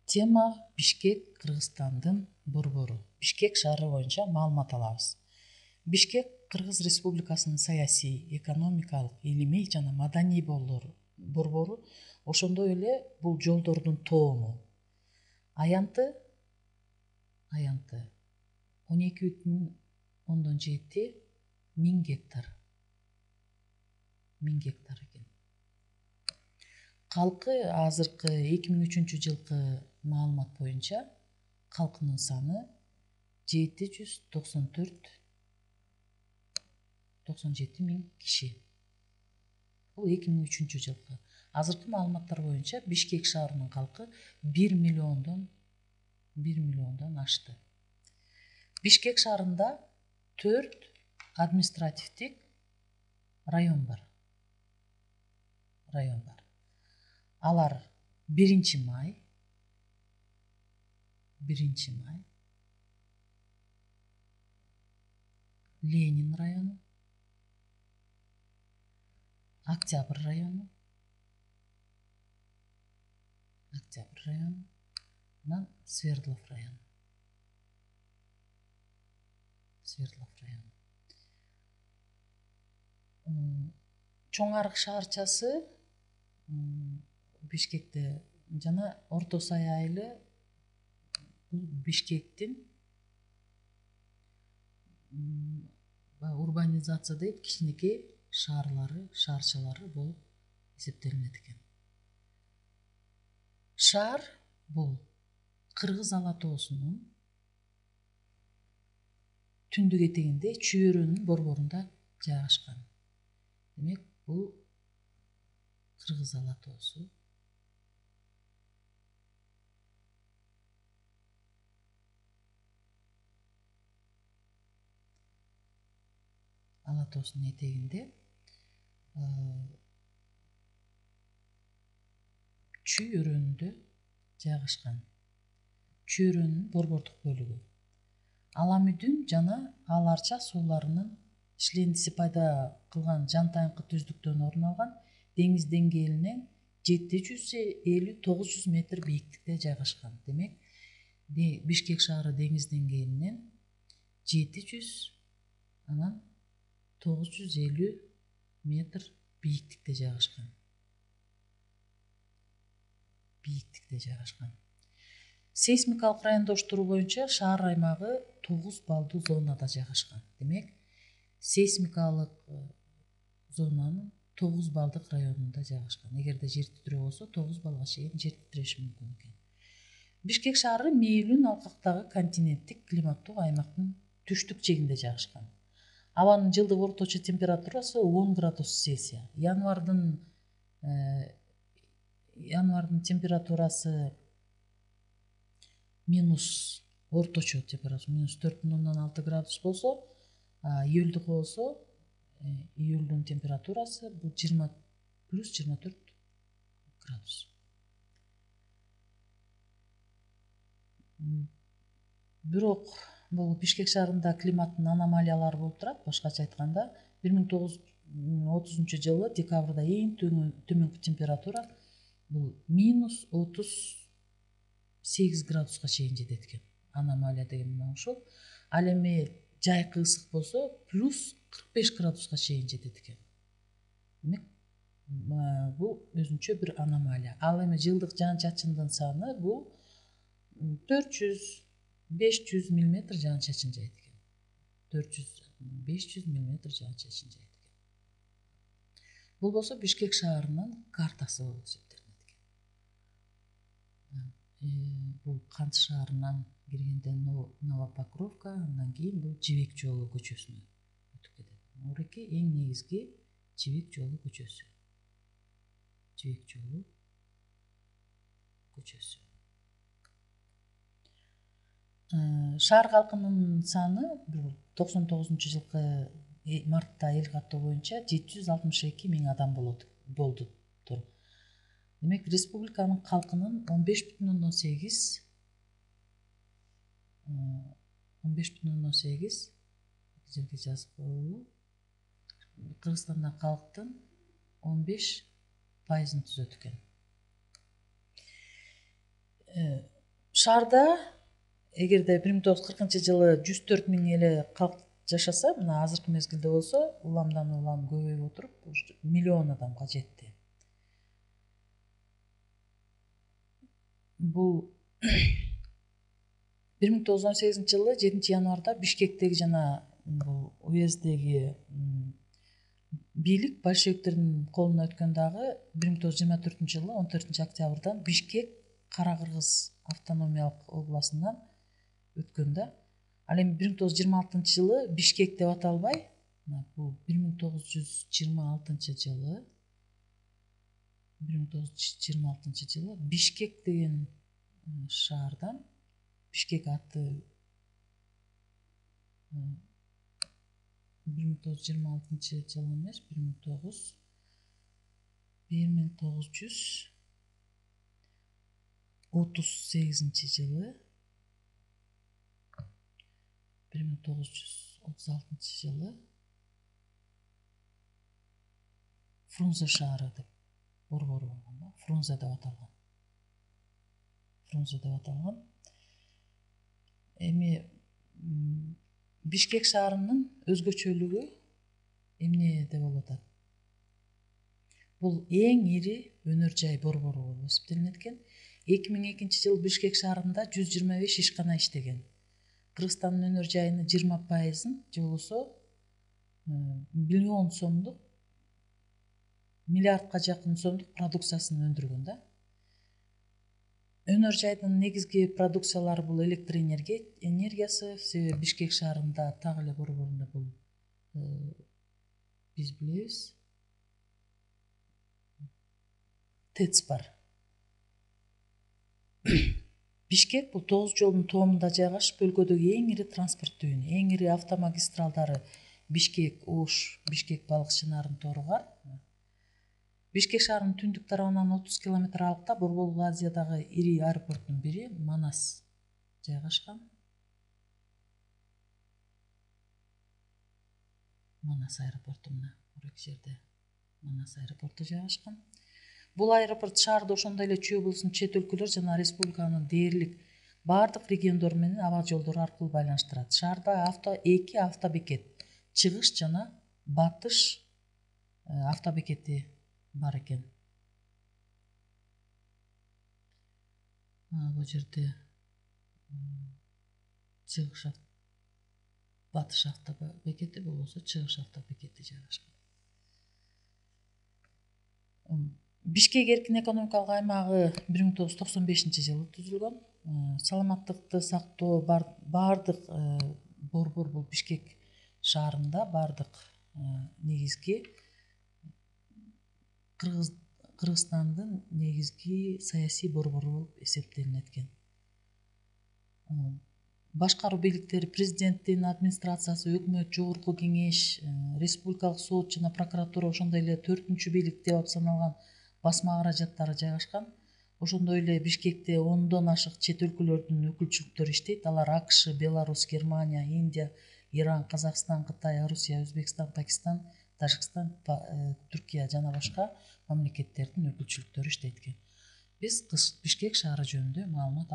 Тема Бишкек, Кыргызстандын борбору. Бишкек шаары боюнча маалымат алабыз. Бишкек Кыргыз Республикасынын саясий, экономикалык, илимий жана маданий борбору, ошондой эле бул жолдордун тоому. Аянты 12,7 миң гектар. Экен. Калкы азыркы 2003 жылкы маалымат боюнча калкынын саны 794-97 миң киши. Бул 2003 жылкы. Азыркы маалыматтар боюнча Бишкек шаарынын калкы 1 миллиондон ашты. Бишкек шаарында 4 административдик район бар. Алар 1 май, Ленин району, Октябрь району, Свердлов району. Чоң арык шаарчасы Бишкекте жана Орто Сай айылы бул Бишкектин урбанизация дейт кичинекей шаарчалары болуп эсептелинет экен. Шаар бул Кыргыз Ала тоосунун түндүк этегинде Чүйөрөнүн борборунда жайгашкан. Демек, бул Кыргыз Ала тоосу. Ала тоосунун этегинде Чүйөрөндө жайгашкан. Чүйөрөнүн борбордук бөлүгү. Аламүдүн жана Ал Арча сууларынын ишлендиси пайда кылган жантайыңкы түздүктөн орун алган деңиз деңгээлинен 750-900 метр бийиктикте жайгашкан. Демек, Бишкек шаары деңиз деңгээлинен 700-950 метр бийиктикте жайгашкан. Сейсмикалык райондоштуруу боюнча шаар аймагы 9 баллдуу зонада жайгашкан. Демек, сейсмикалык зонанын 9 балдык районунда жайгашкан. Эгерде жер титирөө болсо 9 балга чейин жер титиреши мүмкүн экен. Бишкек шаары Мейлүн алкактагы континенттик климаттык аймактын түштүк жегинде жайгашкан. Абанын жылдык орточо температурасы 10 градус Цельсия. Январдын температурасы орточо температура -4,6 градус болсо, июлдук болсо, июлдун температурасы бул +24 градус. Бирок бул Бишкек шаарында климаттын аномалиялары болуп турат. Башкача айтканда, 1930 жылы декабрда эң төмөнкү температура бул -38 градуска чейин жетет экен. Аномалия деген мына ушул. Ал эми жайкы ысык болсо +45 градуска чейин жетет экен. Демек, бул өзүнчө бир аномалия. Ал эми жылдык жаан-чачындын саны бул 400-500 мм жаан-чачын жайт экен. 400-500 мм жаан-чачын жайт экен. Бул болсо Бишкек шаарынын картасы болуп эсептелинет экен. Бул Кант шаарынан киргенде Новопокровка, андан кийин бул Жибек жолу көчөсүнө өтүп кетет. Мурунку эң негизги Жибек жолу көчөсү. Шаар калкынын саны 99 жылкы мартта эл каттоо боюнча 762 миң адам болду. Демек, республиканын калкынын 15,8 жерге жазып коелу. Кыргызстанда калктын 15% түзөт экен. шаарда эгерде 1940-жылы 104 000 эле калк жашаса, мына азыркы мезгилде болсо уламдан улам көбөйүп отуруп миллион адамга жетти. Бул 1918-жылы 7-январда Бишкектеги жана бул уездеги бийлик большевиктердин колуна өткөн дагы 1924-жылы 14-октябрдан Бишкек Кара Кыргыз автономиялык областынан өткөн да. Ал эми 1926-жылы Бишкек деп аталбай, бул 1926-жылы Бишкек деген шаардан Бишкек аты 1926-жылы эмес, 1938-жылы 1936-жылы Фрунзе шаары деп борбору болгон да, Фрунзе деп аталган. Эми Бишкек шаарынын өзгөчөлүгү эмнеде болуп атат? Бул эң ири өнөр жай борбору болуп эсептелинет экен. 2002-жылы Бишкек шаарында 125 ишкана иштеген. Кыргызстандын өнөр жайынын 20%-ын же болбосо миллион сомдук, миллиардка жакын сомдук продукциясын өндүргөн да. Өнөр жайдын негизги продукциялары бул электр энергиясы, себеби Бишкек шаарында так эле борборунда бул биз билебиз ТЭЦ бар. Бишкек бул 9 жолдун тоомунда жайгашып, өлкөдөгү эң ири транспорт түйүнү, эң ири автомагистралдары Бишкек-Ош, Бишкек-Балыкчынарын тоору бар. Бишкек шаарынын түндүк тарабынан 30 километр аралыкта Борбордук Азиядагы ири аэропорттун бири Манас жайгашкан. Манас аэропорту мына көрөк жерде Манас аэропорту жайгашкан. Бул аэропорт шаарда ошондой эле Чүй облусунун чет өлкөлөр жана республиканын дээрлик баардык региондору менен аба жолдору аркылуу байланыштырат. Шаарда 2 автобекет, чыгыш жана батыш автобекети бар экен. Бул жерде чыгыш батыш автобекети болбосо чыгыш автобекети жайгашкан. Бишкек эркин экономикалык аймагы 1995-жылы түзүлгөн. Саламаттыкты сактоо баардык борбор бул Бишкек шаарында баардык негизги Кыргызстандын негизги саясий борбору болуп эсептелинет экен. Башкаруу бийликтери президенттин администрациясы, өкмөт, жогорку кеңеш, республикалык сот жана прокуратура, ошондой эле 4-үнчү бийлик деп саналган басма каражаттары жайгашкан. Ошондой эле Бишкекте 10дон ашык чет өлкөлөрдүн өкүлчүлүктөрү иштейт. Алар АКШ, Беларусь, Германия, Индия, Иран, Казакстан, Кытай, Орусия, Өзбекстан, Пакистан, Тажикстан, Түркия жана башка мамлекеттердин өкүлчүлүктөрү иштейт экен. Биз Бишкек шаары жөнүндө маалымат